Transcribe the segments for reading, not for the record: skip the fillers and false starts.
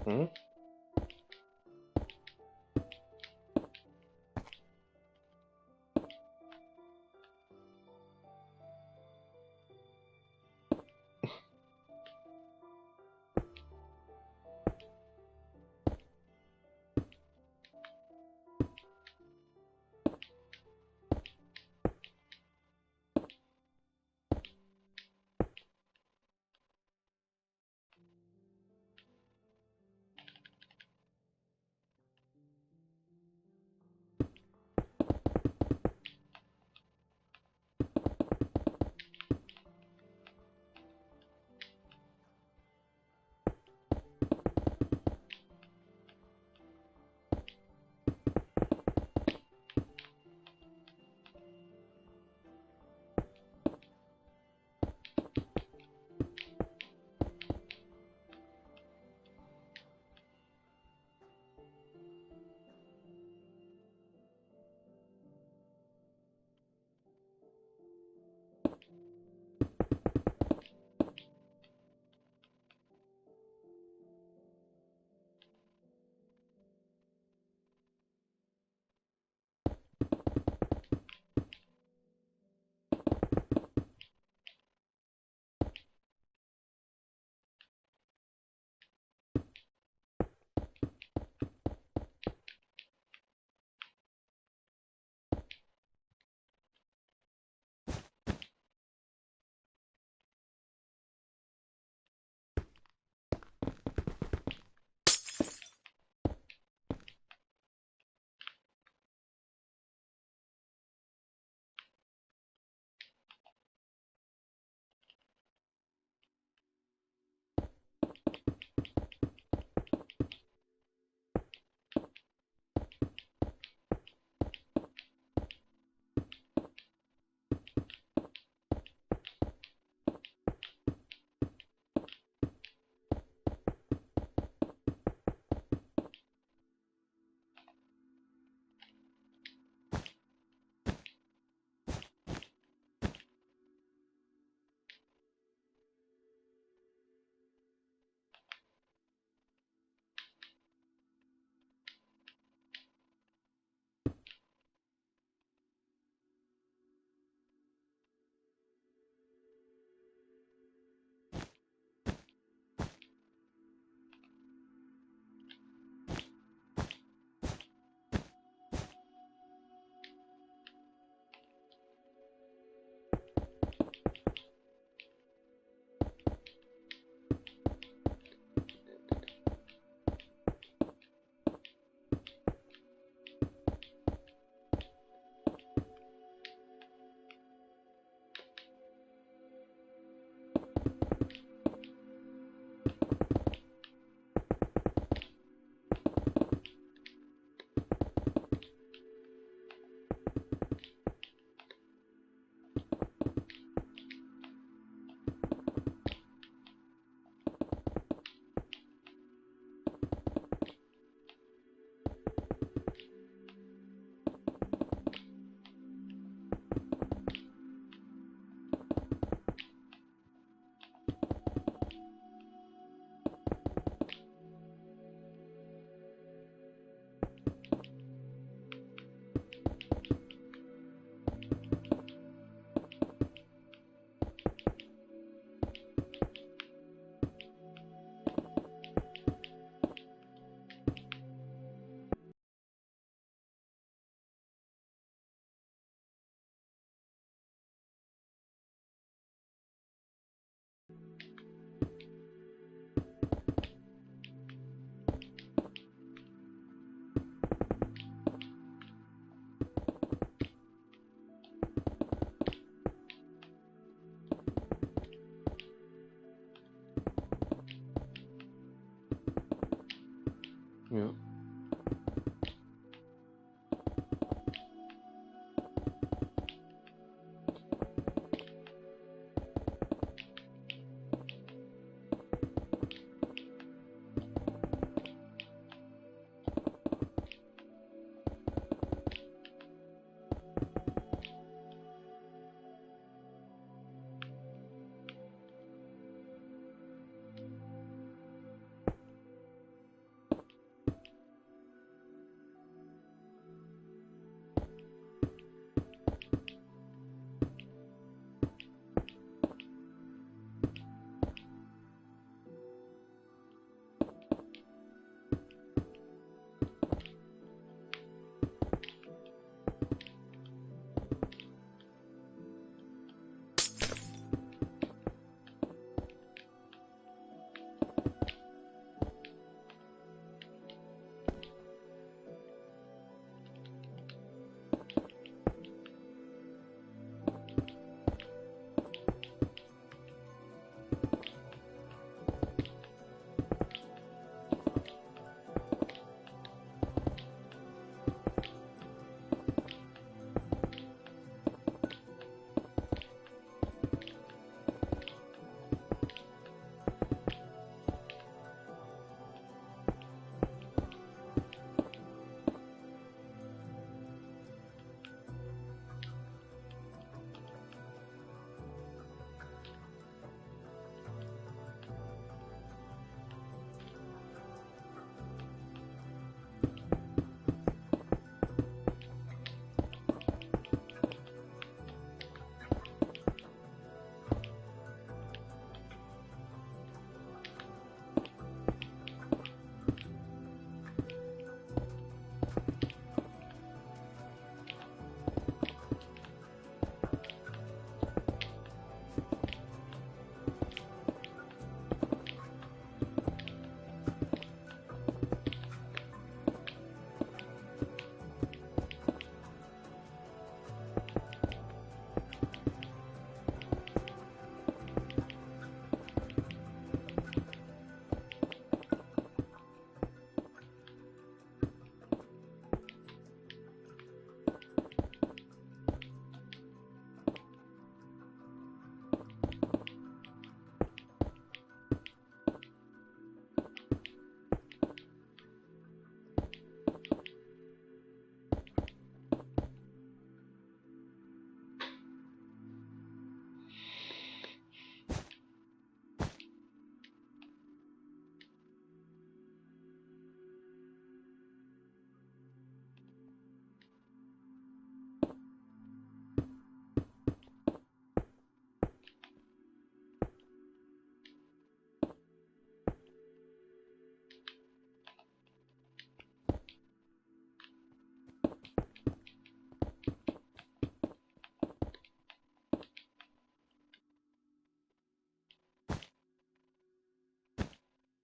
Hmm? Yeah.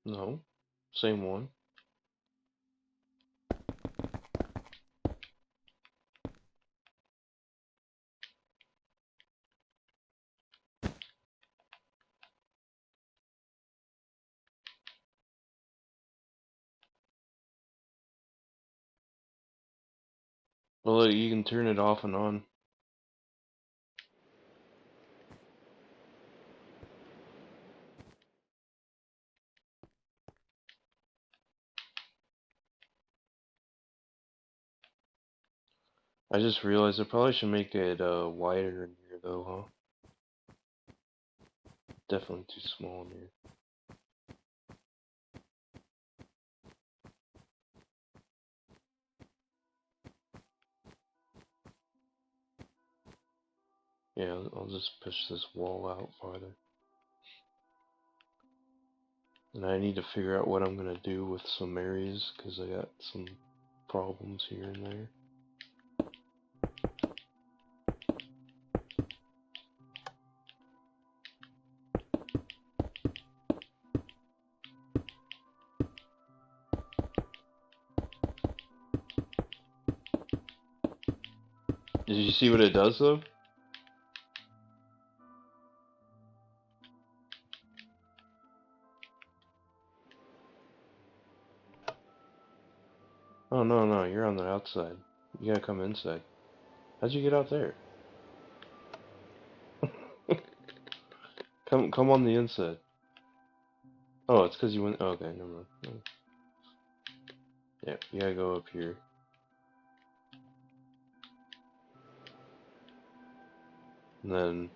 No. Same one. Well, you can turn it off and on. I just realized I probably should make it wider in here though, huh? Definitely too small in here. Yeah, I'll just push this wall out farther. And I need to figure out what I'm gonna do with some areas, because I got some problems here and there. Did you see what it does though? Oh no, no, you're on the outside. You gotta come inside. How'd you get out there? Come on the inside. Oh, it's because you went. Oh, okay, never mind. Yeah, you gotta go up here. And then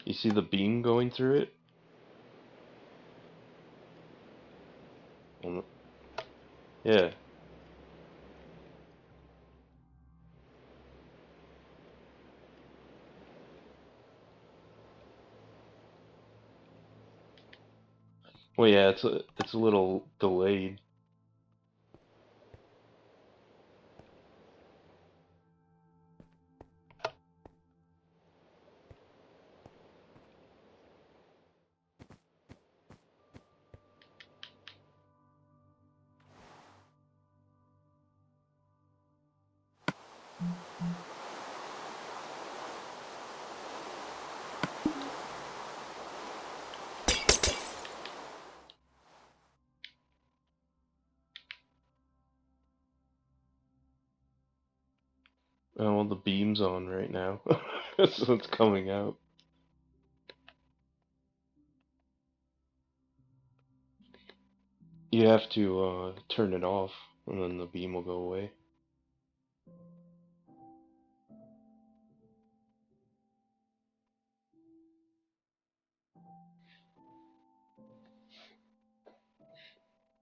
you see the beam going through it? Yeah. Well, yeah, it's a little delayed. Oh, well, the beam's on right now, so it's coming out. You have to turn it off, and then the beam will go away.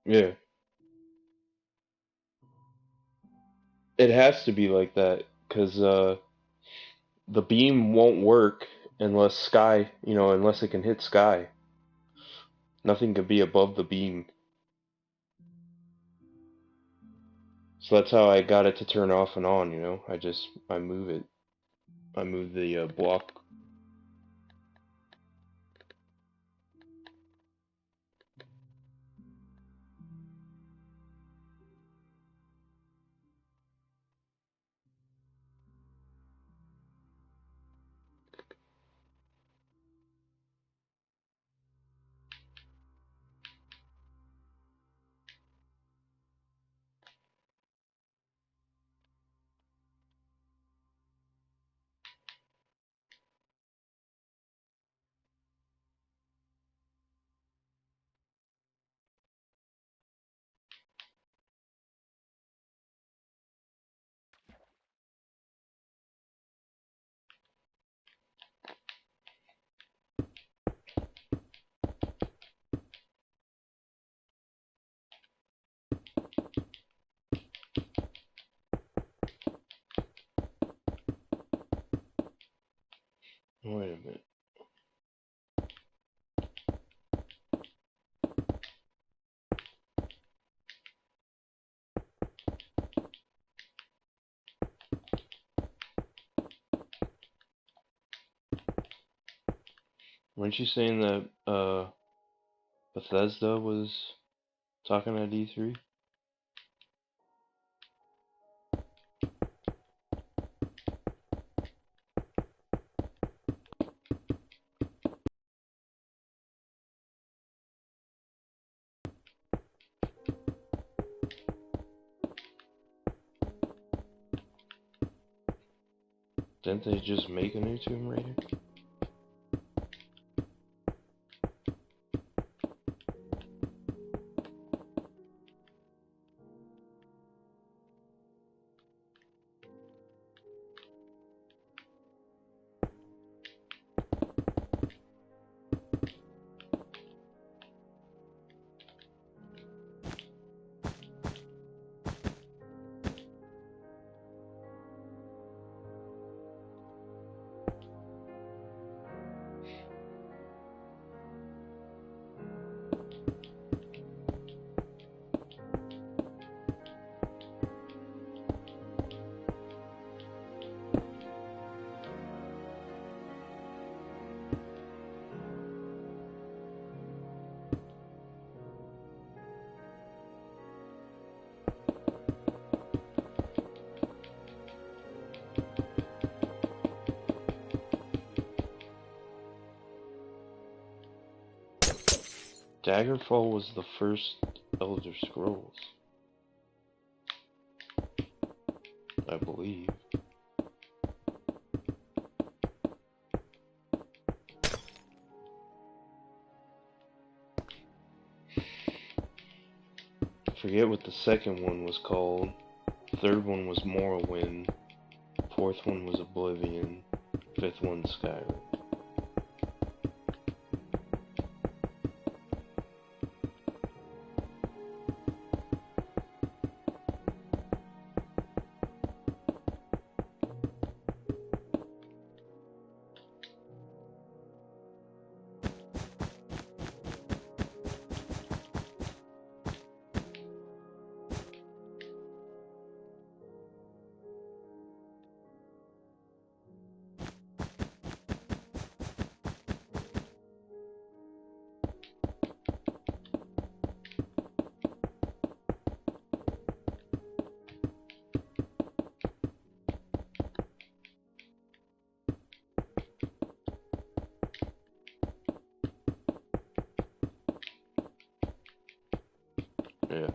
Yeah. It has to be like that, because the beam won't work unless unless it can hit sky. Nothing can be above the beam. So that's how I got it to turn off and on, I move it. I move the block. Wait a minute. Weren't you saying that Bethesda was talking at E3? Didn't they just make a new Tomb Raider? Daggerfall was the first Elder Scrolls. I believe. I forget what the second one was called. Third one was Morrowind. Fourth one was Oblivion. Fifth one Skyrim. Yeah.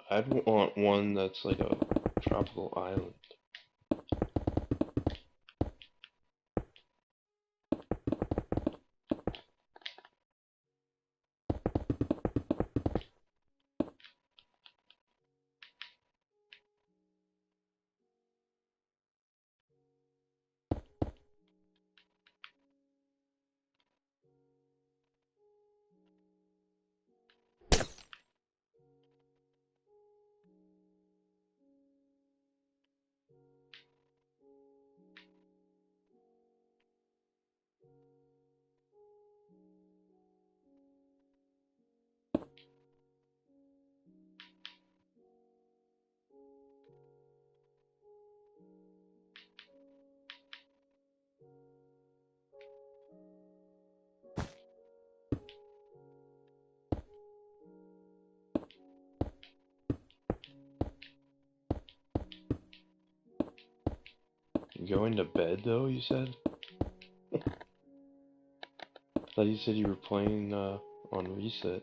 I'd want one that's like a tropical island. You going to bed though, you said? I thought you said you were playing on reset.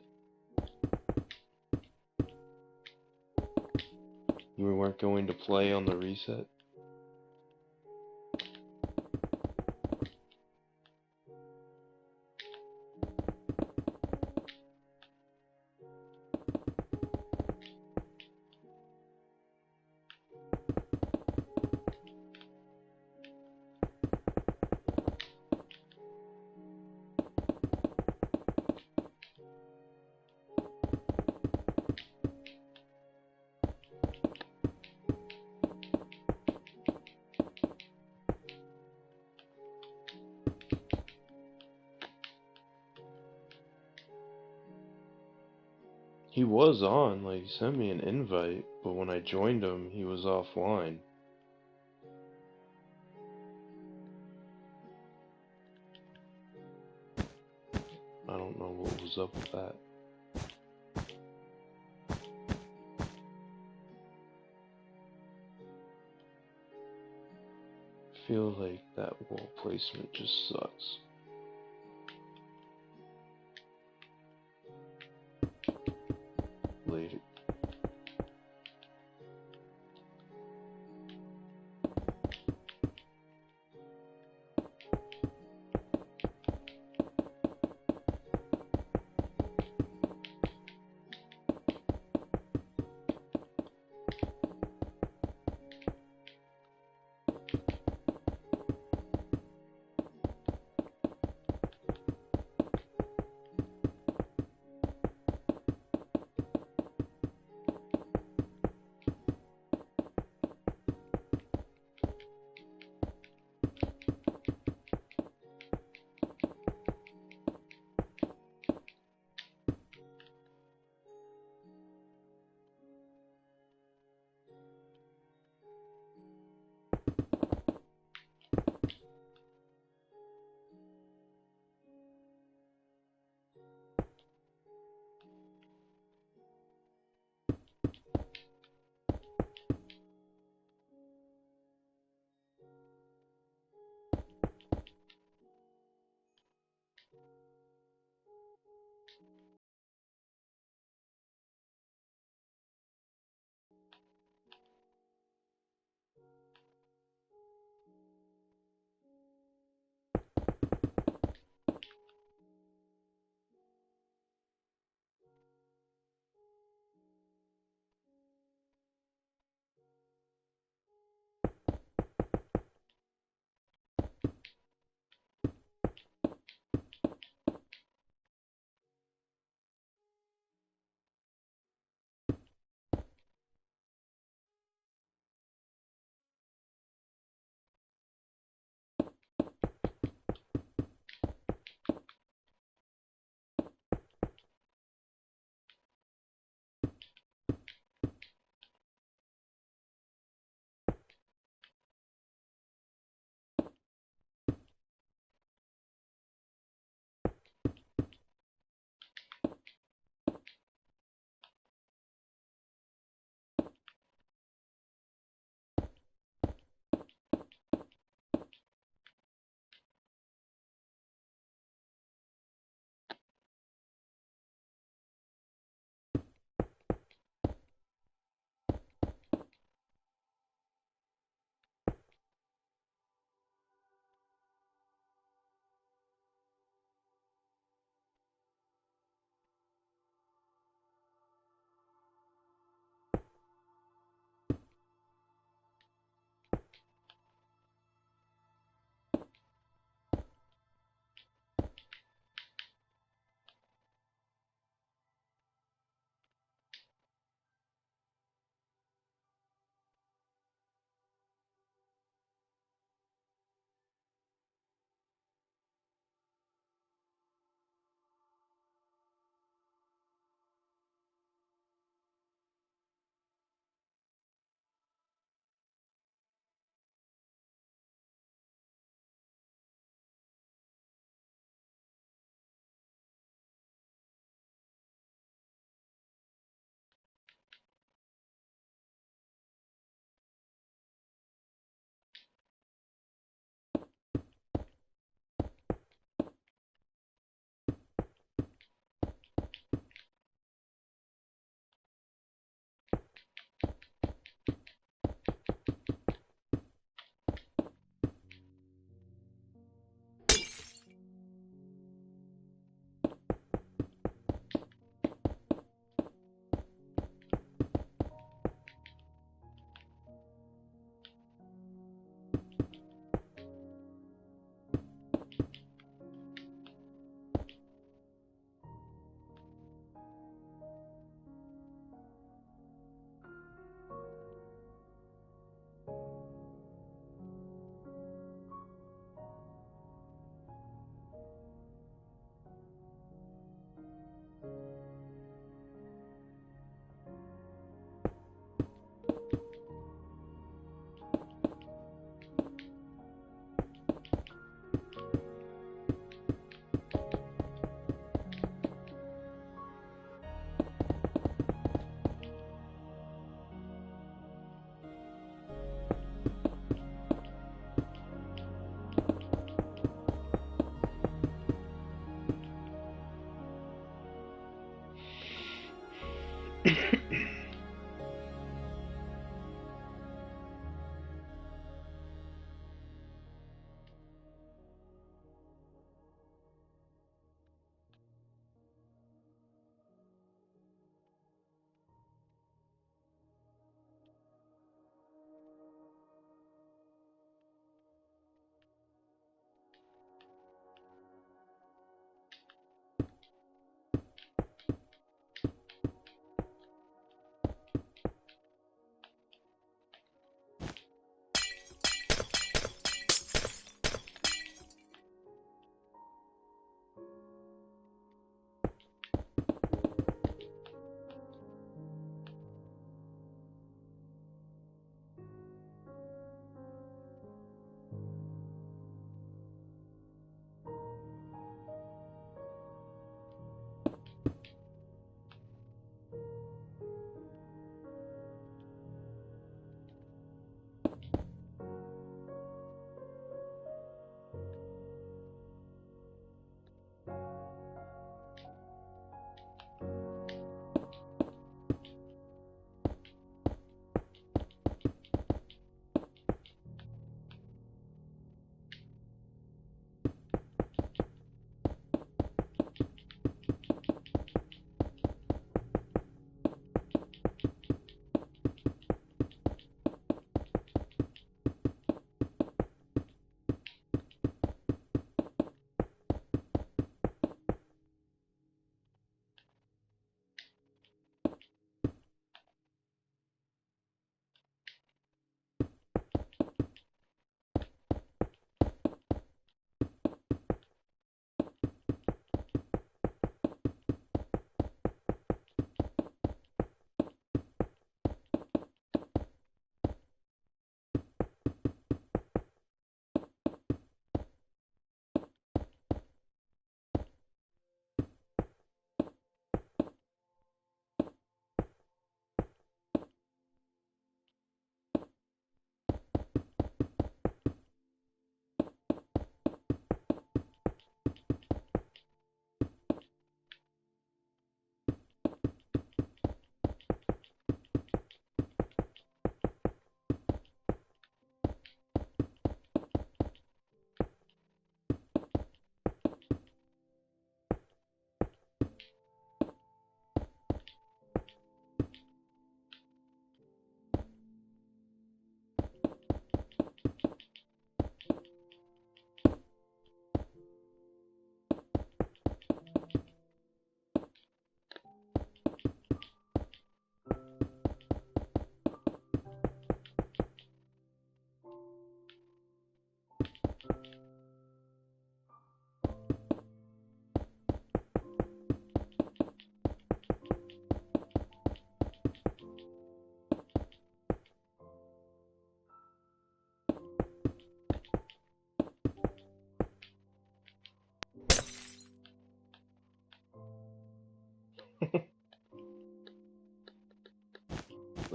You weren't going to play on the reset? He was on, like, he sent me an invite, but when I joined him, he was offline. I don't know what was up with that. I feel like that wall placement just sucks. Later.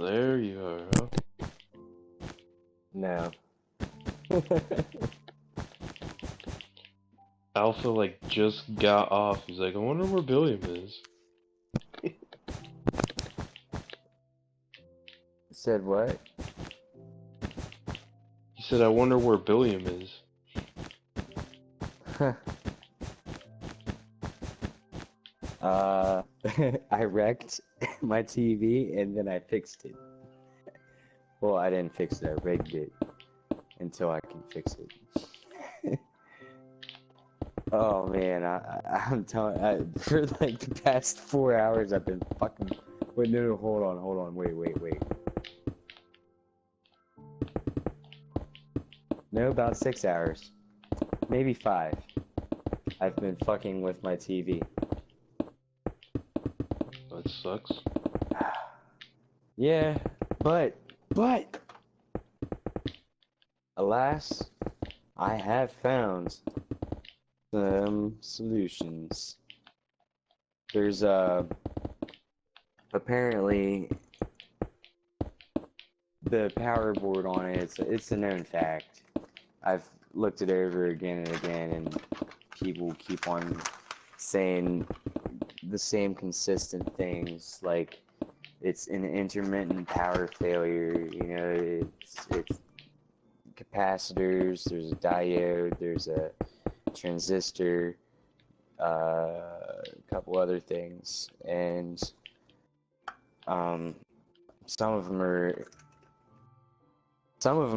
There you are, huh? No. Alpha, like, just got off. He's like, I wonder where Billiam is. Said what? He said, I wonder where Billiam is. I wrecked my TV and then I fixed it. Well, I didn't fix it, I rigged it until I can fix it. Oh man, I'm telling for like the past 4 hours I've been fucking. Wait, no, hold on, wait. No, about 6 hours, maybe 5. I've been fucking with my TV. That sucks. Yeah, but, alas, I have found some solutions. There's apparently the power board on it. It's a known fact. I've looked it over again and again, and people keep on saying the same consistent things, like it's an intermittent power failure. You know, it's capacitors. There's a diode. There's a transistor. A couple other things, and some of them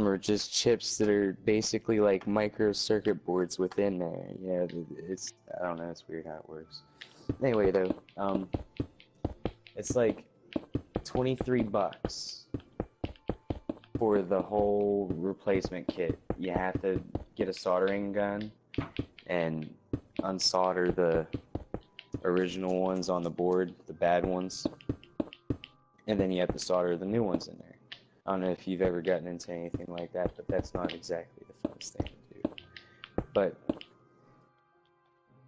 are just chips that are basically like micro circuit boards within there. You know, it's I don't know. It's weird how it works. Anyway, though, it's like $23 for the whole replacement kit. You have to get a soldering gun and unsolder the original ones on the board, the bad ones, and then you have to solder the new ones in there. I don't know if you've ever gotten into anything like that, but that's not exactly the funnest thing to do. But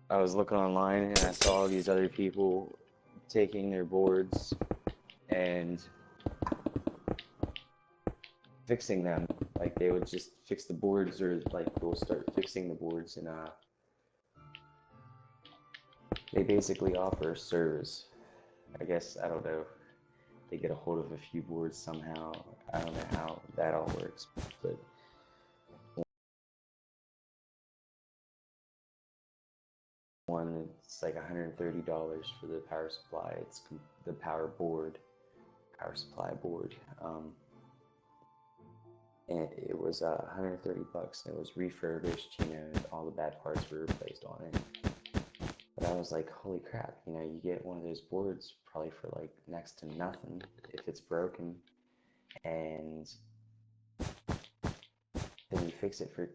I was looking online and I saw all these other people taking their boards and fixing them. Like they would just fix the boards, or like they'll start fixing the boards, and they basically offer a service. I guess, I don't know, they get a hold of a few boards somehow. I don't know how that all works, but one, it's like $130 for the power supply. It's the power supply board. And it was $130, and it was refurbished. You know, all the bad parts were replaced on it. But I was like, holy crap, you know, you get one of those boards probably for like next to nothing if it's broken, and then you fix it for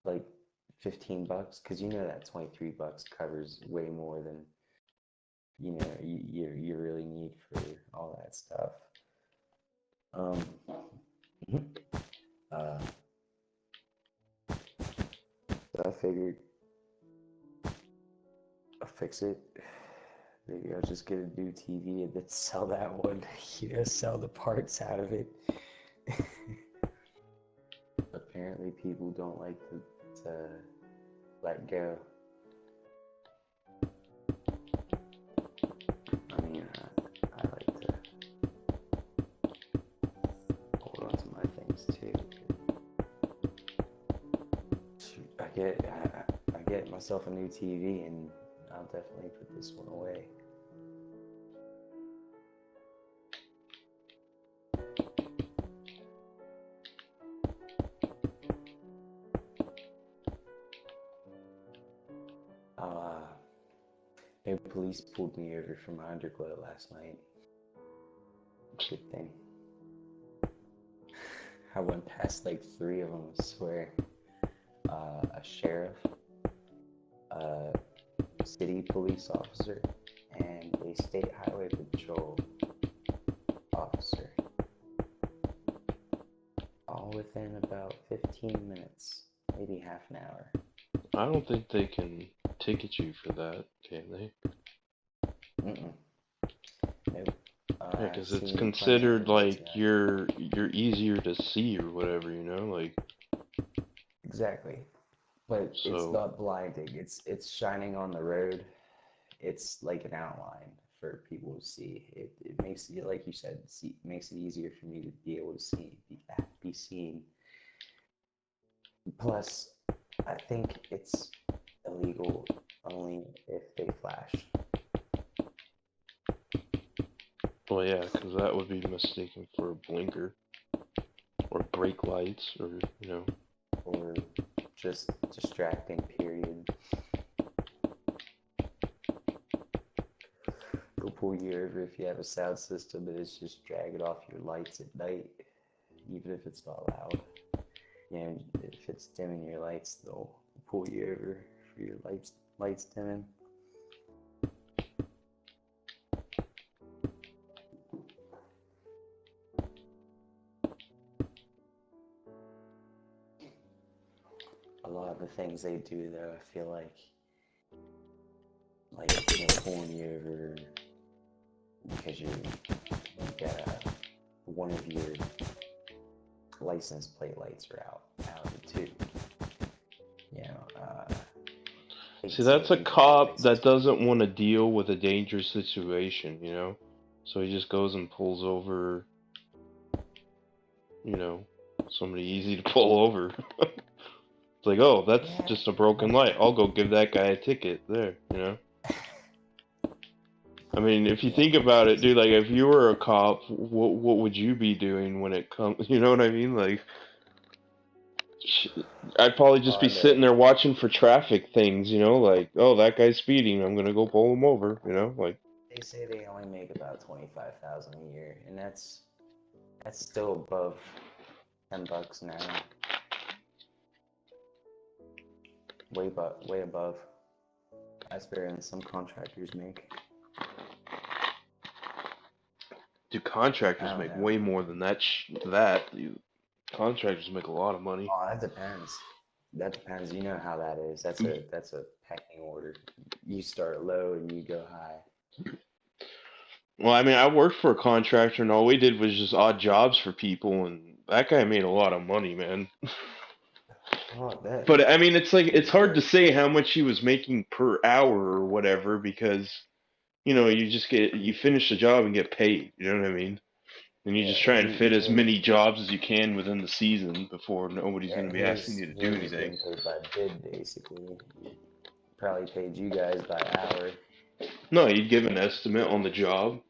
like $15, because you know that $23 covers way more than, you know, you really need for all that stuff. So I figured I'll fix it. Maybe I'll just get a new TV and then sell that one. You know, sell the parts out of it. Apparently, people don't like to let go. I mean, I like to hold on to my things too. Shoot, I get myself a new TV, and I'll definitely put this one away. No police pulled me over for my underglow last night. Good thing. I went past like 3 of them, I swear. A sheriff, a city police officer, and a state highway patrol officer. All within about 15 minutes, maybe half an hour. I don't think they can ticket you for that, can they? Nope. Yeah, I've because it's seen plenty of considered videos of like that. you're easier to see or whatever, like Exactly. But it's so. not blinding. It's shining on the road. It's like an outline for people to see. It makes it, like you said, makes it easier for me to be able to be seen. Plus, I think it's illegal only if they flash. Well, yeah, because that would be mistaken for a blinker or brake lights or. Or just distracting, period. They'll pull you over if you have a sound system and it's just dragging off your lights at night, even if it's not loud. If it's dimming your lights, they'll pull you over for your lights dimming. A lot of the things they do, though, I feel like pulling you over because you got one of your license plate lights are out of the two. See, Some that's a people have cop license that plates. doesn't want to deal with a dangerous situation. So he just goes and pulls over, you know, somebody easy to pull over. It's like, oh, that's Yeah, just a broken light. I'll go give that guy a ticket there. I mean, if you yeah, think about it, dude, like if you were a cop, what would you be doing when it comes? You know what I mean? Like, I'd probably just be on the sitting there watching for traffic things. Like, oh, that guy's speeding. I'm gonna go pull him over. Like. they say they only make about 25,000 a year, and that's still above $10 an hour. Way above. That's better than some contractors make. Do I contractors don't make know. way more than that? Contractors make a lot of money. Oh, that depends. That depends. You know how that is. That's a pecking order. You start low and you go high. Well, I mean, I worked for a contractor, and all we did was just odd jobs for people, and that guy made a lot of money, man. Oh, I bet. But I mean, it's like Good it's hard to work. say how much he was making per hour or whatever because you finish the job and get paid. You know what I mean? And you just Yeah, try and fit as many jobs as you can within the season before nobody's going to be asking you to do his was anything. getting paid by bid basically. Probably paid you guys by hour. No, you'd give an estimate on the job,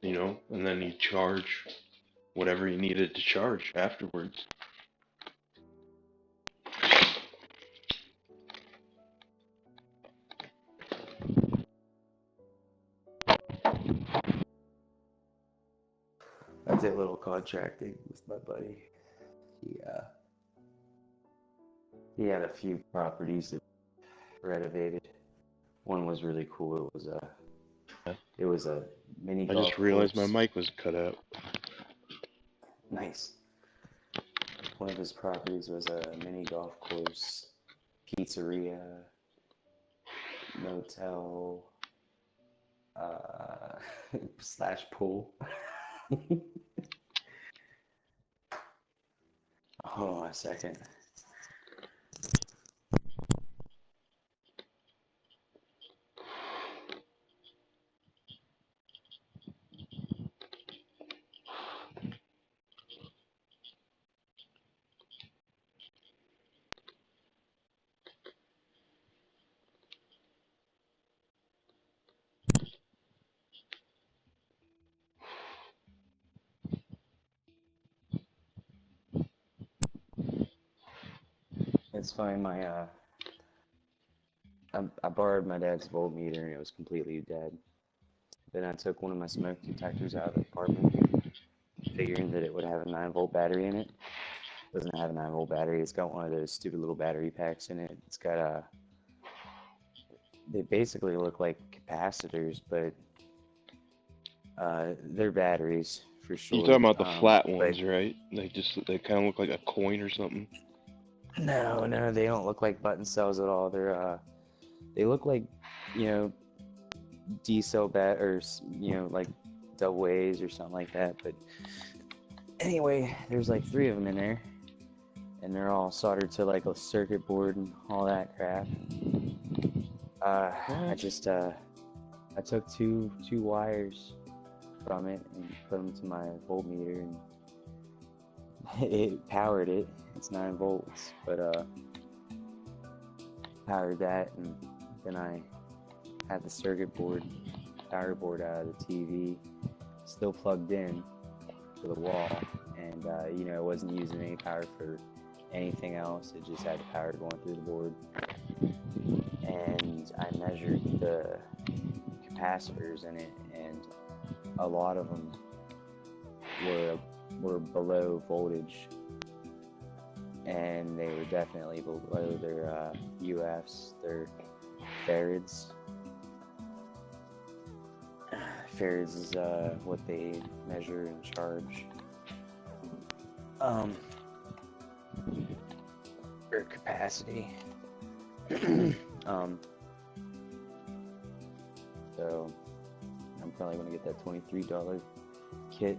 and then you charge whatever you needed to charge afterwards. I did a little contracting with my buddy. He uh he had a few properties that renovated. One was really cool. It was a mini I just golf realized my course. mic was cut out. Nice. One of his properties was a mini golf course, pizzeria, motel, uh, slash pool. Hold on a second. It's fine. I borrowed my dad's voltmeter and it was completely dead. Then I took one of my smoke detectors out of the apartment, figuring that it would have a 9-volt battery in it. It doesn't have a 9-volt battery. It's got one of those stupid little battery packs in it. It's got they basically look like capacitors, but they're batteries for You're talking short. about the flat But ones, right? They kind of look like a coin or something. no, they don't look like button cells at all. They look like, you know, D cell bat or like double A's or something like that. But anyway, there's like 3 of them in there, and they're all soldered to like a circuit board and all that crap. I just I took two wires from it and put them to my voltmeter, and it powered it. It's 9 volts, but powered that, and then I had the circuit board, power board out of the TV, still plugged in to the wall, and you know, it wasn't using any power for anything else. It just had the power going through the board, and I measured the capacitors in it, and a lot of them were below voltage, and they were definitely below their UFs, their farads. Farads is what they measure and charge. Or capacity. So I'm probably gonna get that $23 kit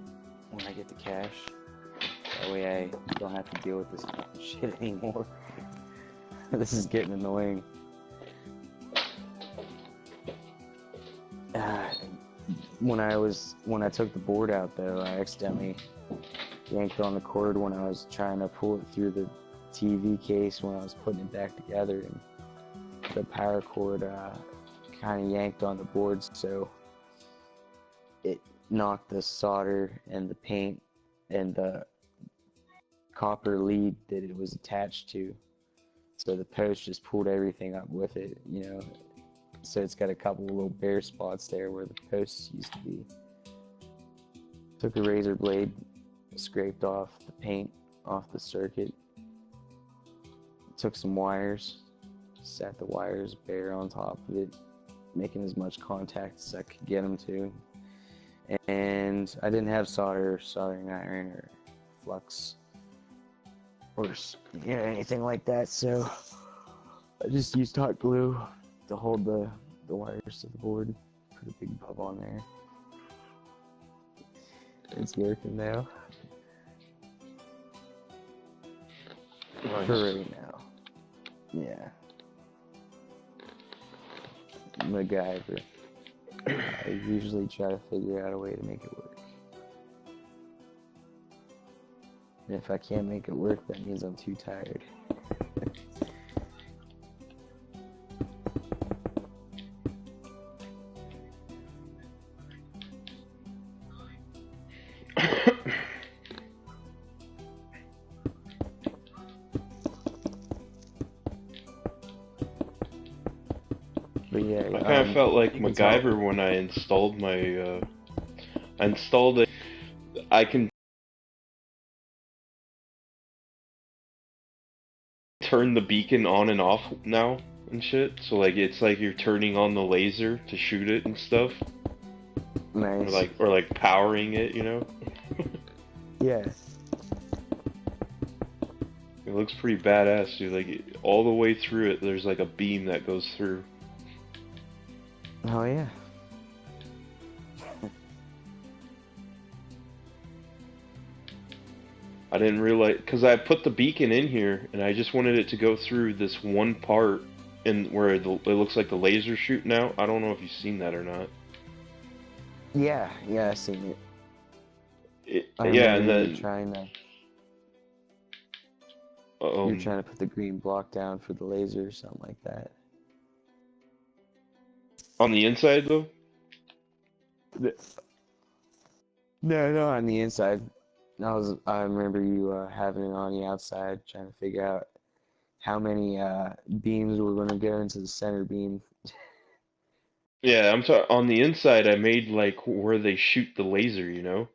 when I get the cash. That way I don't have to deal with this fucking shit anymore. This is getting annoying. When I took the board out though, I accidentally yanked on the cord when I was trying to pull it through the TV case when I was putting it back together, and the power cord kind of yanked on the board, so it knocked the solder and the paint and the copper lead that it was attached to. So the post just pulled everything up with it, you know. So it's got a couple little bare spots there where the posts used to be. Took a razor blade, scraped off the paint off the circuit. Took some wires, sat the wires bare on top of it, making as much contact as I could get them to. And I didn't have soldering iron or flux or anything like that, so I just used hot glue to hold the wires to the board. Put a big bub on there. It's working now. Nice. For right now. Yeah. MacGyver. I usually try to figure out a way to make it work. And if I can't make it work, that means I'm too tired. But yeah, I kind of felt like you can tell. MacGyver when I installed my, I installed it. I can turn the beacon on and off now and shit. So like it's like you're turning on the laser to shoot it and stuff, Nice. or like powering it, you know. Yeah. It looks pretty badass, dude. Like all the way through it, there's like a beam that goes through. Oh yeah. I didn't realize, because I put the beacon in here and I just wanted it to go through this one part and where it looks like the laser shooting out. I don't know if you've seen that or not. Yeah, I've seen it. Yeah, and then you're trying to put the green block down for the laser or something like that. On the inside though? No, on the inside. I remember you having it on the outside, trying to figure out how many beams were going to go into the center beam. Yeah, I'm sorry. On the inside, I made like where they shoot the laser, you know?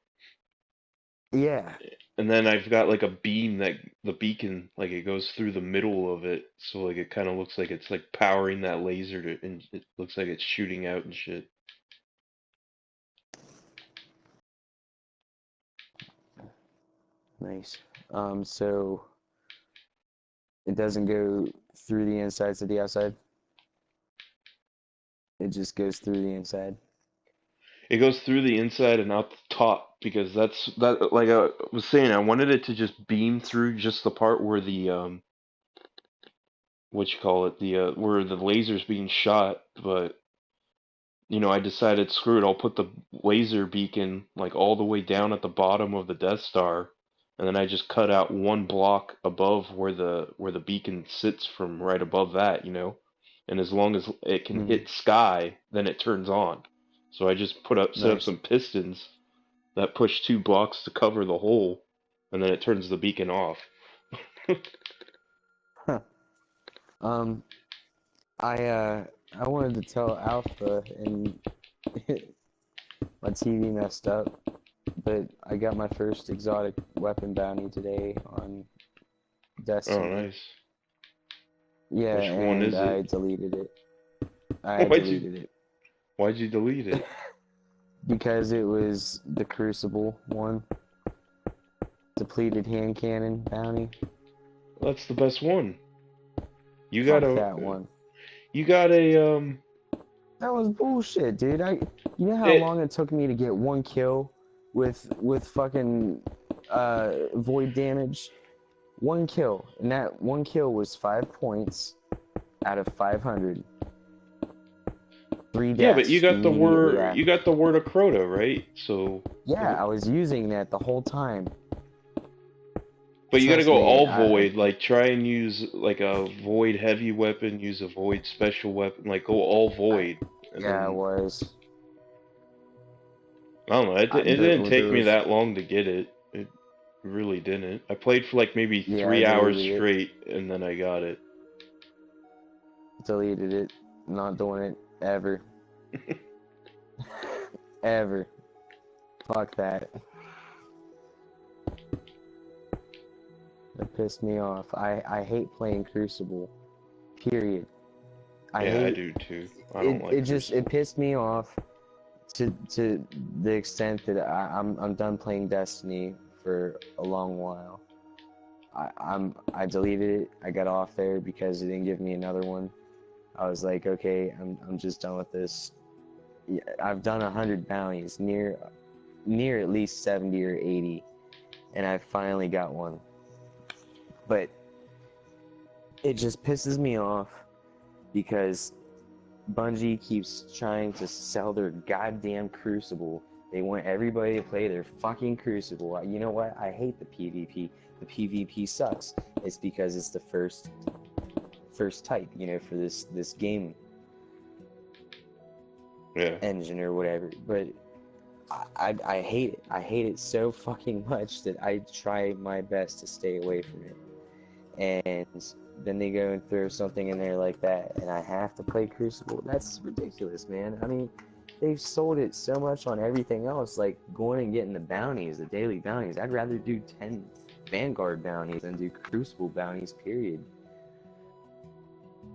Yeah. And then I've got like a beam that the beacon, like it goes through the middle of it, so like it kind of looks like it's like powering that laser and it looks like it's shooting out and shit. Nice. So it doesn't go through the inside to the outside? It just goes through the inside? It goes through the inside and out the top because that like I was saying, I wanted it to just beam through just the part where the what you call it, the where the laser's being shot, but I decided screw it, I'll put the laser beacon like all the way down at the bottom of the Death Star, and then I just cut out one block above where the beacon sits from right above that. And as long as it can Hmm. hit sky, then it turns on. So I just set up Nice. some pistons that push two blocks to cover the hole, and then it turns the beacon off. Huh. Um, I wanted to tell Alpha, and my TV messed up, but I got my first exotic weapon bounty today on Oh, Destiny. nice. Yeah, Which one and is it? I deleted it. I Why'd you deleted it why'd you delete it? because it was the Crucible one, depleted hand cannon bounty. That's the best one. You got Fuck a that one. you got a That was bullshit, dude. You know how it long it took me to get one kill with fucking void damage? One kill, and that one kill was 5 points out of 500. Three Yeah, but deaths immediately you after. got the word of Crota, right? So Yeah, I was using that the whole time. but you got to Trust go me, all void, like try and use like a void heavy weapon, use a void special weapon, like go all I void. And yeah, I then was. I don't know, it didn't There take me was that long to get it. It really didn't. I played for like maybe yeah, I 3 hours deleted it. straight and then I got it. Deleted it. Not doing it ever. Ever. Fuck that. That pissed me off. I hate playing Crucible. Period. I Yeah, I hate do too. I don't it. like It just it Crucible. pissed me off to the extent that I'm done playing Destiny for a long while. I deleted it. I got off there because it didn't give me another one. I was like, okay, I'm just done with this. Yeah, I've done 100 bounties, near at least 70 or 80, and I finally got one. But it just pisses me off because Bungie keeps trying to sell their goddamn Crucible. They want everybody to play their fucking Crucible. You know what? I hate the PvP. The PvP sucks. It's because it's the first type, for this game Yeah. engine or whatever. But I hate it. I hate it so fucking much that I try my best to stay away from it. And then they go and throw something in there like that, and I have to play Crucible. That's ridiculous, man. I mean, they've sold it so much on everything else, like going and getting the bounties, the daily bounties. I'd rather do 10 Vanguard bounties than do Crucible bounties, period.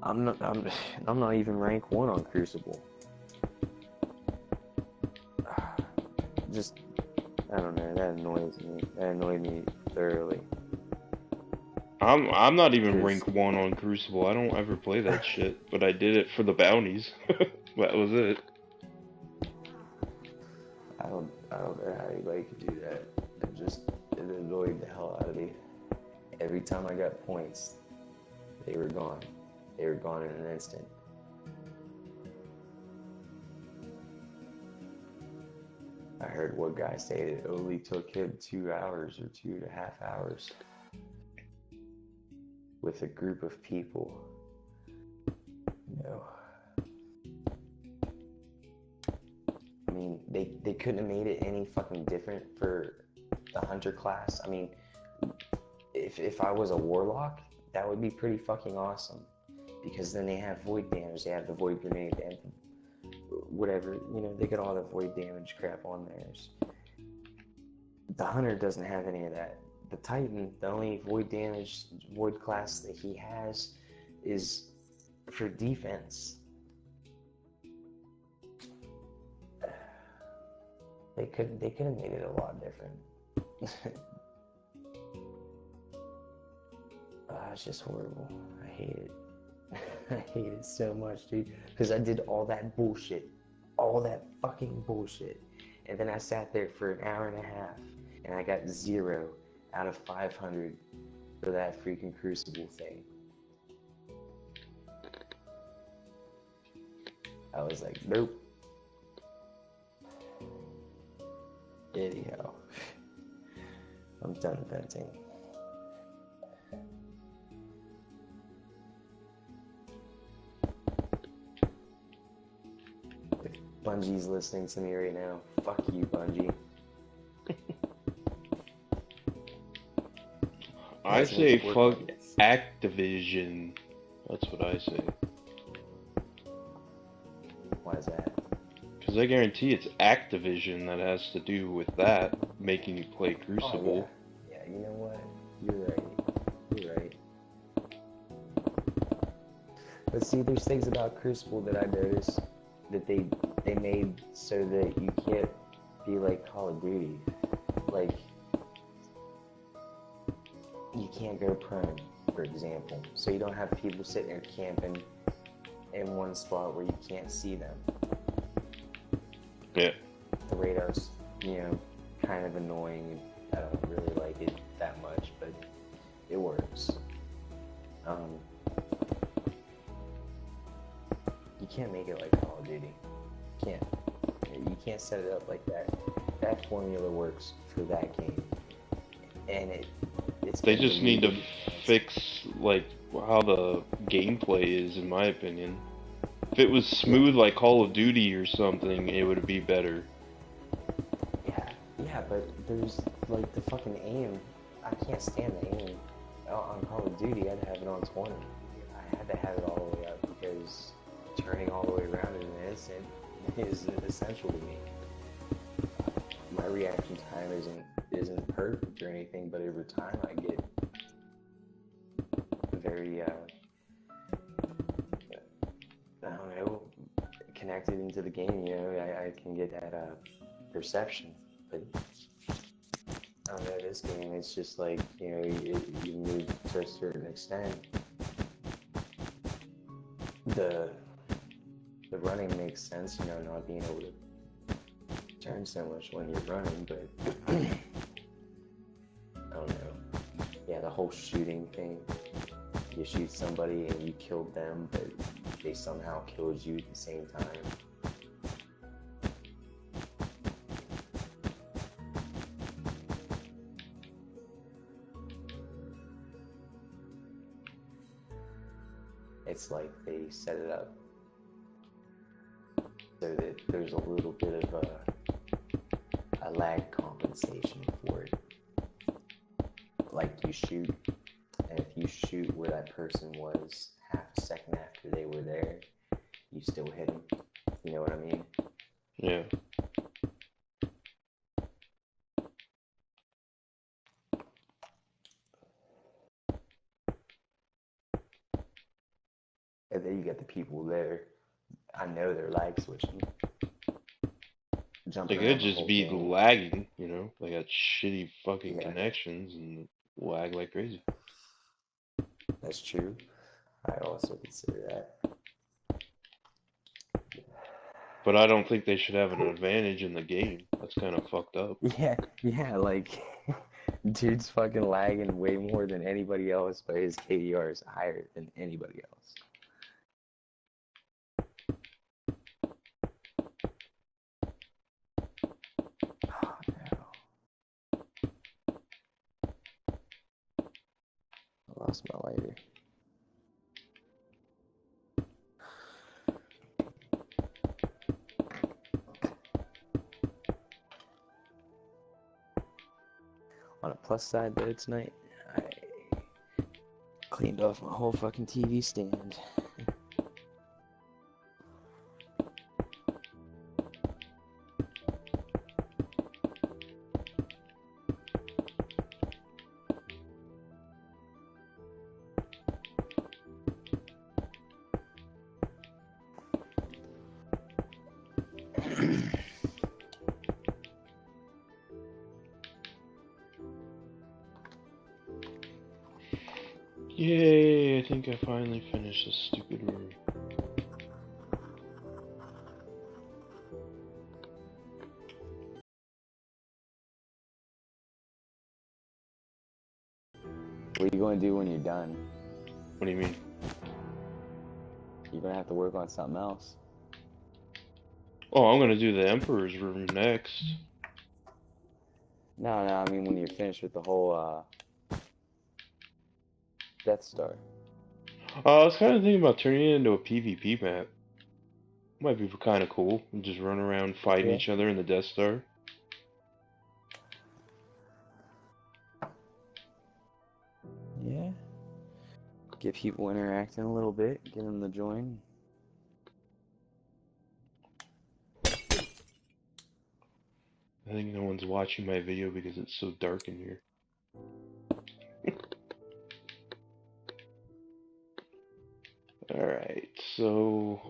I'm not even rank 1 on Crucible. Just, I don't know, that annoys me. That annoyed me thoroughly. I'm not even Because rank 1 on Crucible. I don't ever play that shit, but I did it for the bounties. That was it. I don't know how anybody could do that. It annoyed the hell out of me. Every time I got points, they were gone. They were gone in an instant. I heard one guy say it only took him 2 hours or 2.5 hours with a group of people. No. I mean, they couldn't have made it any fucking different for the hunter class. I mean, if I was a warlock, that would be pretty fucking awesome. Because then they have void damage, they have the void grenade, and whatever, they get all the void damage crap on theirs. The hunter doesn't have any of that. The Titan, the only void damage, void class that he has is for defense. They could have made it a lot different. It's just horrible. I hate it. I hate it so much, dude. Because I did all that bullshit all that fucking bullshit. And then I sat there for an hour and a half, and I got 0 out of 500 for that freaking Crucible thing. I was like, nope. Anyhow, I'm done venting. If Bungie's listening to me right now, fuck you, Bungie. I say fuck Activision. That's what I say. Why is that? Because I guarantee it's Activision that has to do with that, making you play Crucible. Oh, yeah, you know what? You're right. You're right. But see, there's things about Crucible that I noticed that they made so that you can't be like Call of Duty. Like, you can't go prone, for example. So you don't have people sitting there camping in one spot where you can't see them. Yeah. The radar's, kind of annoying. I don't really like it that much, but it works. You can't make it like Call of Duty. You can't set it up like that. That formula works for that game, and it's. They just need to fix like how the gameplay is, in my opinion. If it was smooth like Call of Duty or something, it would be better. Yeah, but there's like the fucking aim. I can't stand the aim on Call of Duty. I'd have it on 20. I had to have it all the way up because turning all the way around in an instant is essential to me. My reaction time isn't perfect or anything, but over time I get very I don't know, connected into the game. I can get that perception, but I don't know, this game, it's just like, you move to a certain extent. The running makes sense, not being able to turn so much when you're running, but I don't know. Yeah, the whole shooting thing. You shoot somebody and you killed them, but they somehow killed you at the same time. It's like they set it up so that there's a little bit of a lag compensation for it. Like you shoot, and if you shoot where that person was half a second after they were there, you still hit them. You know what I mean? Yeah. And then you get the people there. I know they're lag switching. They could just be lagging, They got shitty fucking connections and lag like crazy. That's true. I also consider that. But I don't think they should have an advantage in the game. That's kind of fucked up. Yeah, like, dude's fucking lagging way more than anybody else, but his KDR is higher than anybody else. Oh, no. I lost my lighter. On a plus side though, tonight, I cleaned off my whole fucking TV stand. Yay, I think I finally finished this stupid room. What are you going to do when you're done? What do you mean? You're going to have to work on something else. Oh, I'm gonna do the Emperor's room next. No, I mean when you're finished with the whole Death Star. I was kind of thinking about turning it into a PvP map. Might be kind of cool. And just run around fighting Yeah. each other in the Death Star. Yeah. Get people interacting a little bit, get them to join. I think no one's watching my video because it's so dark in here. Alright, so...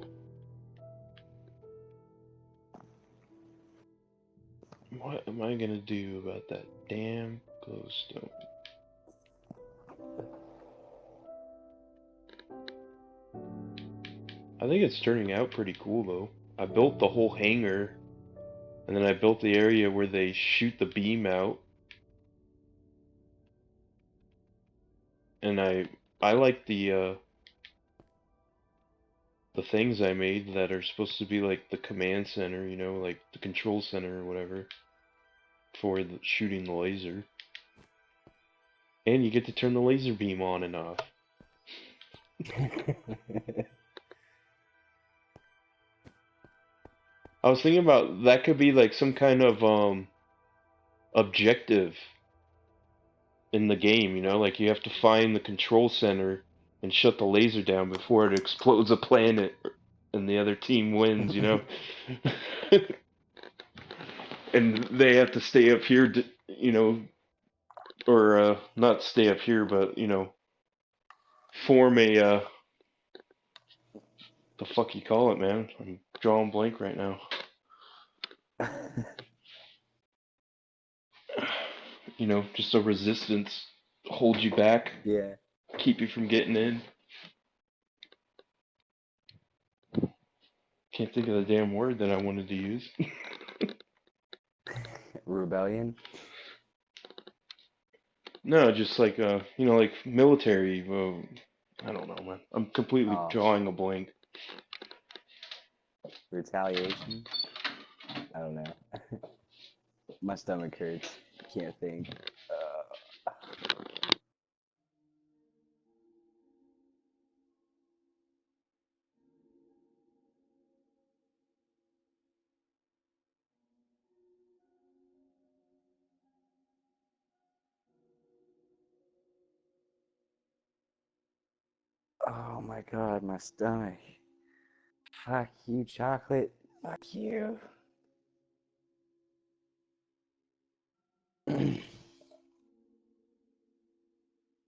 What am I gonna do about that damn glowstone? I think it's turning out pretty cool though. I built the whole hangar, and then I built the area where they shoot the beam out. And I like the things I made that are supposed to be like the command center, you know, like the control center or whatever, for the, shooting the laser. And you get to turn the laser beam on and off. I was thinking about that could be like some kind of objective in the game, you know, like you have to find the control center and shut the laser down before it explodes a planet and the other team wins, you know. And they have to stay up here, to, you know, or not stay up here, but you know, form a the fuck you call it, man? I'm drawing blank right now. You know, just a resistance, hold you back, Yeah. keep you from getting in. Can't think of the damn word that I wanted to use. Rebellion? No, just like you know, like military. I don't know, man. I'm completely Oh, drawing a blank. retaliation? I don't know. My stomach hurts. Can't think. Oh my god, my stomach. Fuck you, chocolate. Fuck you.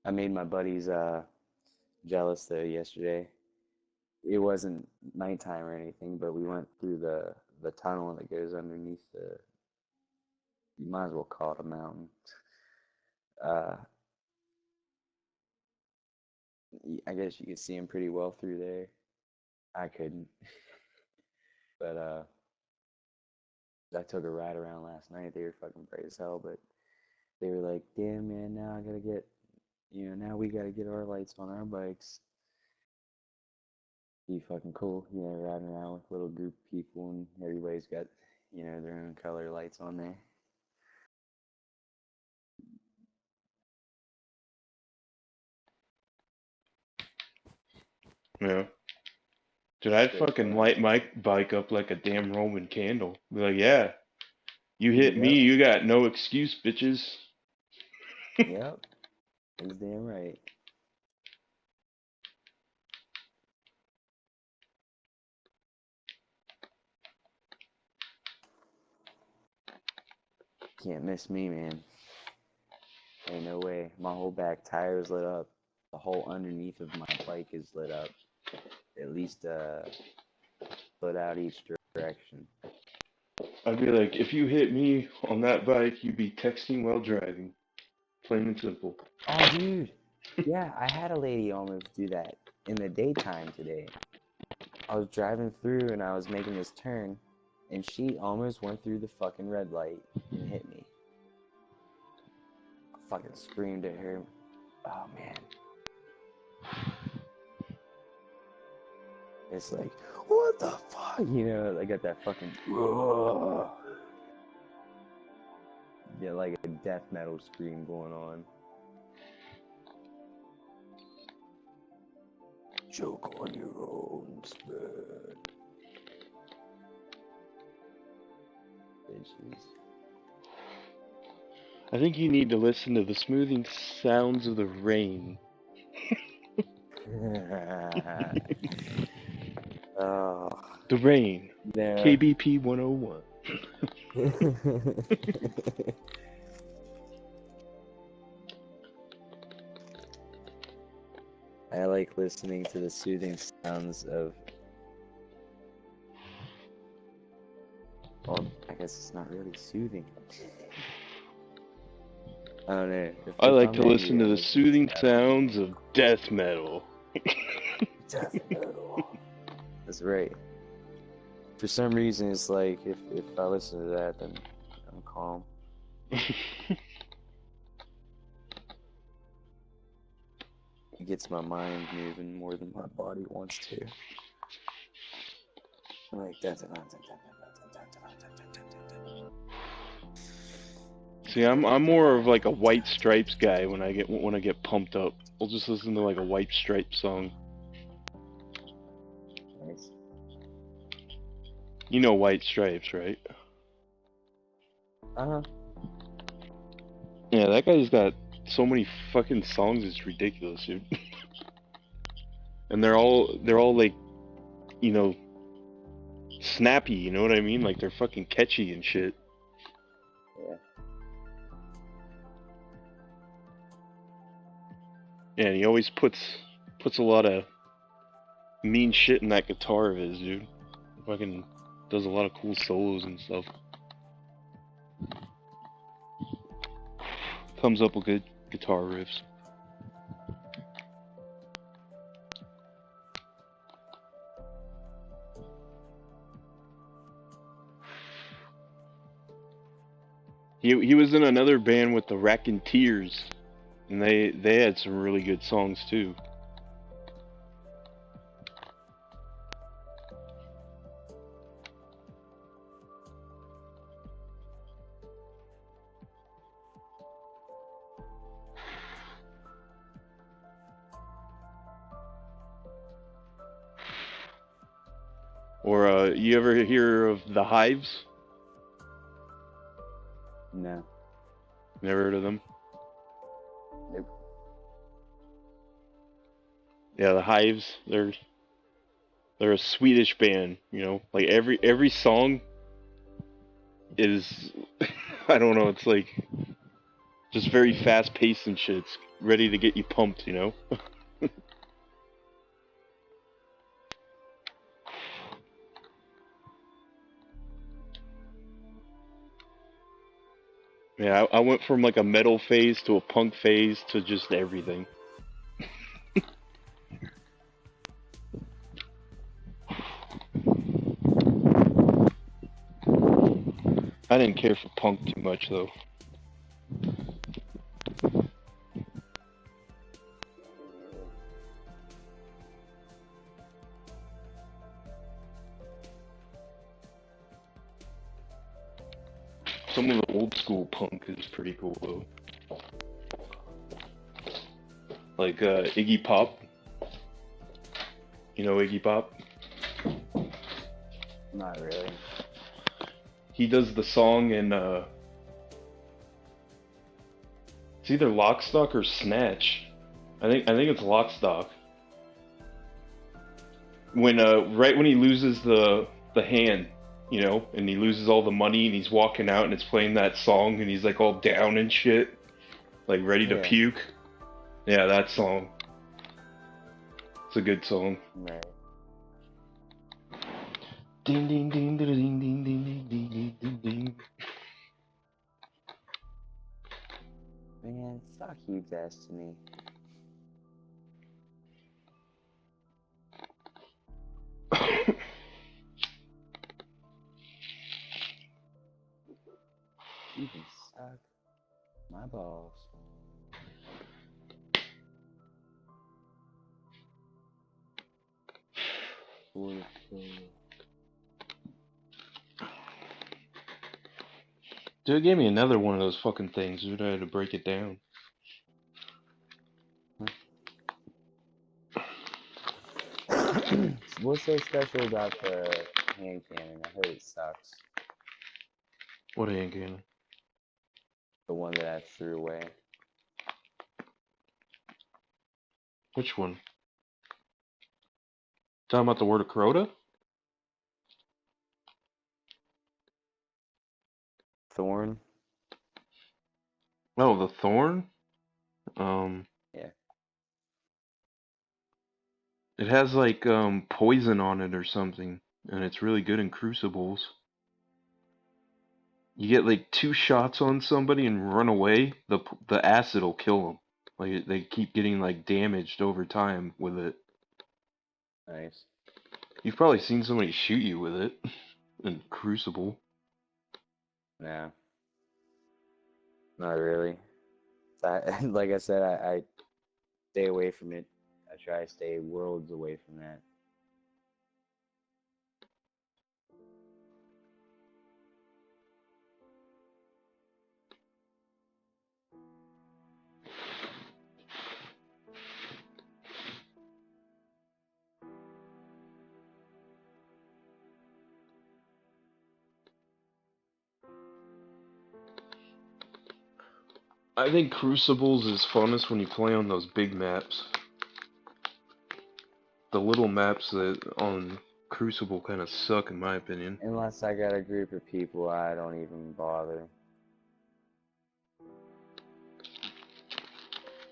I made my buddies jealous though yesterday. It wasn't nighttime or anything, but we went through the tunnel that goes underneath the, you might as well call it a mountain. Uh, I guess you could see them pretty well through there. I couldn't, but I took a ride around last night. They were fucking bright as hell, but they were like, "Damn man, now I gotta get, now we gotta get our lights on our bikes." Be fucking cool, riding around with a little group of people and everybody's got, their own color lights on there. You know, dude, I'd Straight fucking fire. light my bike up like a damn Roman candle. Be like, yeah, you hit me, Yep, you got no excuse, bitches. yep, that's damn right. Can't miss me, man. Ain't no way. My whole back tire is lit up. The whole underneath of my bike is lit up. At least split out each direction. I'd be like, if you hit me on that bike, you'd be texting while driving. Plain and simple. Oh, dude. Yeah, I had a lady almost do that in the daytime today. I was driving through and I was making this turn, and she almost went through the fucking red light and hit me. I fucking screamed at her. Oh man, it's like, what the fuck? You know, they got that fucking, yeah, like a death metal scream going on. Choke on your own spit. Bitches. I think you need to listen to the smoothing sounds of the rain. Oh, The rain. yeah. KBP 101. I like listening to the soothing sounds of. Well, I guess it's not really soothing. I don't know. I If like I'm to listen to the angry, soothing sounds of death metal. death metal. That's right. For some reason, it's like if I listen to that, then I'm calm. It gets my mind moving more than my body wants to. Like that. See, I'm more of like a White Stripes guy when I get pumped up. I'll just listen to like a White Stripes song. Nice. You know White Stripes, right? Yeah, that guy's got so many fucking songs. It's ridiculous, dude. And they're all like, you know, snappy. You know what I mean? Like they're fucking catchy and shit. Yeah. Yeah, and he always puts a lot of mean shit in that guitar of his, dude. Fucking does a lot of cool solos and stuff. Comes up with good guitar riffs. He was in another band with the Raconteurs, and they had some really good songs too. Or you ever hear of the Hives? No. Never heard of them? Nope. Yeah, the Hives. They're a Swedish band. You know, like every song is I don't know. It's like just very fast paced and shit. It's ready to get you pumped. You know. Yeah, I went from like a metal phase to a punk phase to just everything. I didn't care for punk too much though. Some of the old school punk is pretty cool though. Like Iggy Pop. You know Iggy Pop? Not really. He does the song in it's either Lock, Stock or Snatch. I think it's Lock, Stock. When right when he loses the hand, you know, and he loses all the money and he's walking out and it's playing that song and he's like all down and shit, like ready to puke. Yeah, that song. It's a good song. Right. Ding ding ding ding ding ding ding ding ding ding. Man, fuck you, Destiny. You can suck my balls. What the Dude, it gave me another one of those fucking things. Dude, I had to break it down. What's so special about the hand cannon? I heard it sucks. What hand cannon? The one that I threw away. Which one? Talking about the word of Crota? Thorn? Oh, the thorn? Um, Yeah. it has like poison on it or something, and it's really good in crucibles. You get like 2 shots on somebody and run away, the acid will kill them. Like they keep getting like damaged over time with it. Nice. You've probably seen somebody shoot you with it in crucible. No. Not really. Like I said, I stay away from it. I try to stay worlds away from that. I think Crucibles is funnest when you play on those big maps. The little maps that on Crucible kind of suck, in my opinion. Unless I got a group of people, I don't even bother.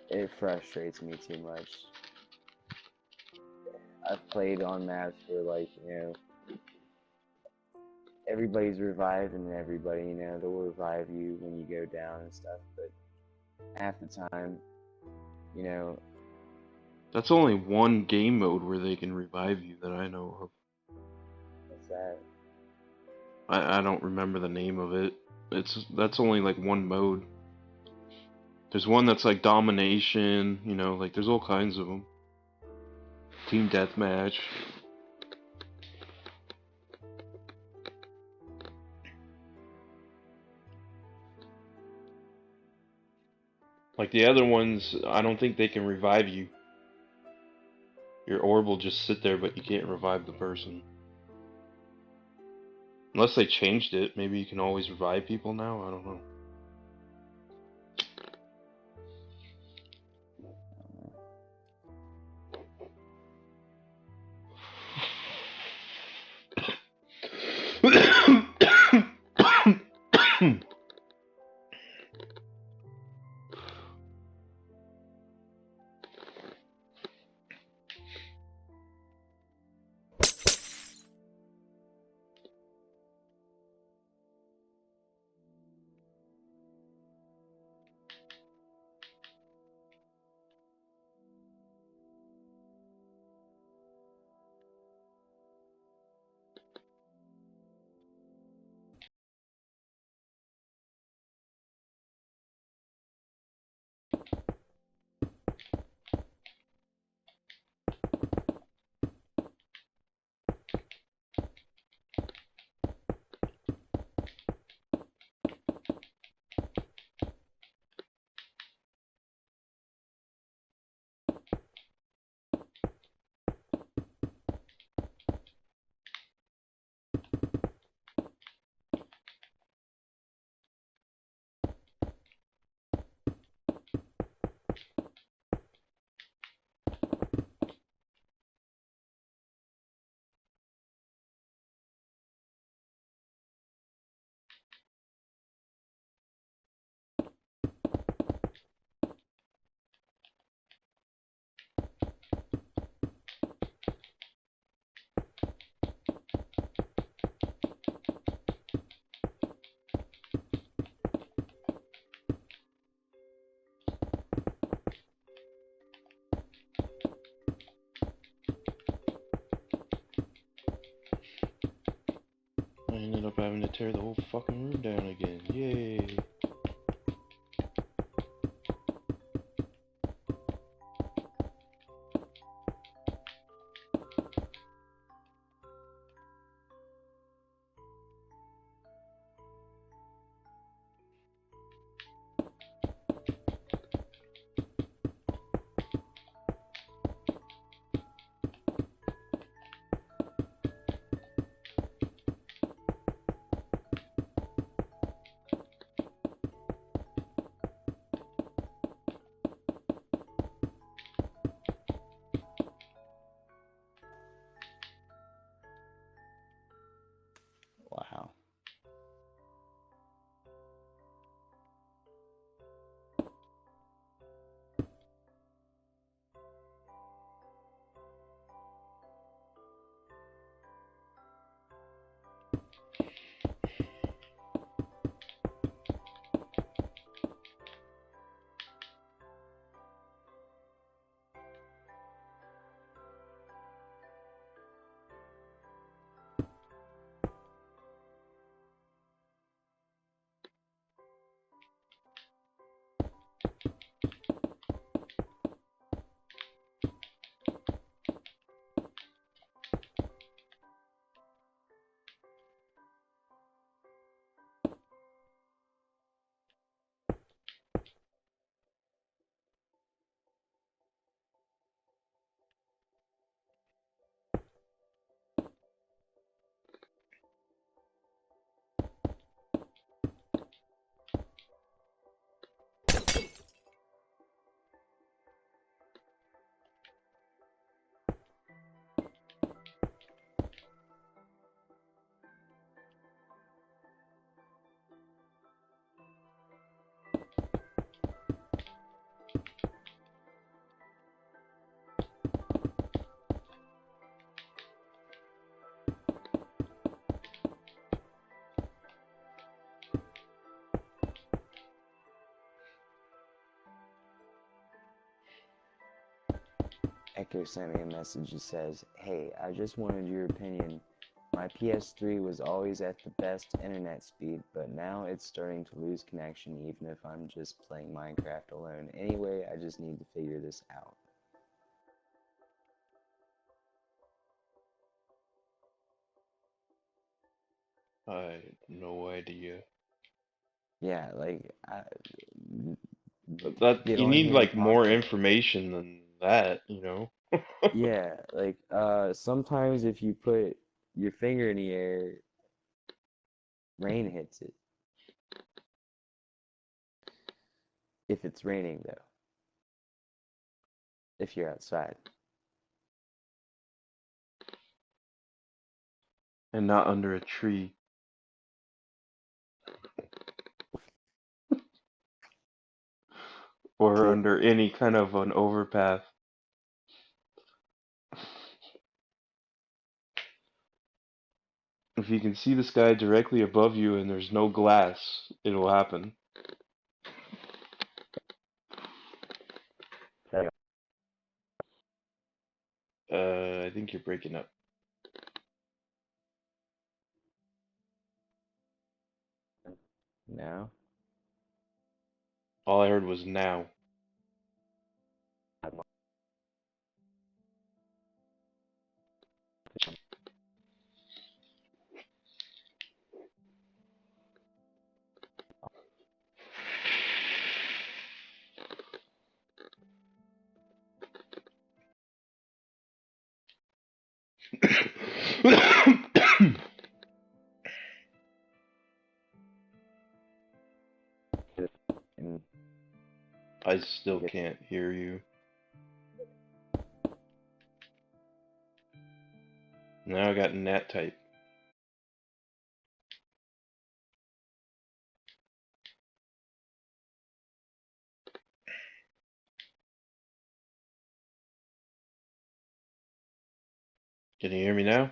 It frustrates me too much. I've played on maps where, like, everybody's reviving everybody, they'll revive you when you go down and stuff, but half the time, you know, That's only one game mode where they can revive you that I know of. what's that? I don't remember the name of it. That's only like one mode. There's one that's like domination, like there's all kinds of them. Team deathmatch. Like the other ones, I don't think they can revive you. Your orb will just sit there, but you can't revive the person. Unless they changed it, maybe you can always revive people now, I don't know. I ended up having to tear the whole fucking room down again. Yay! Echo sent me a message that says, "Hey, I just wanted your opinion. My PS3 was always at the best internet speed, but now it's starting to lose connection even if I'm just playing Minecraft alone. Anyway, I just need to figure this out." I had no idea. Yeah, like, That get you on need here and like talk more to me. information than that, you know? Yeah, like, sometimes if you put your finger in the air, rain hits it. If it's raining, though. If you're outside. And not under a tree. Or Kid, under any kind of an overpath. If you can see the sky directly above you and there's no glass, it'll happen. I think you're breaking up. no? All I heard was now. And I still get, can't hear you. Now I got Nat type. Can you hear me now?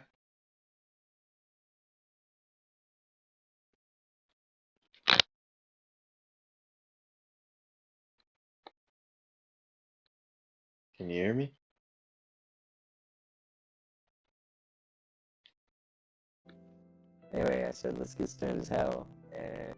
Can you hear me? anyway, I said, let's get stoned as hell. And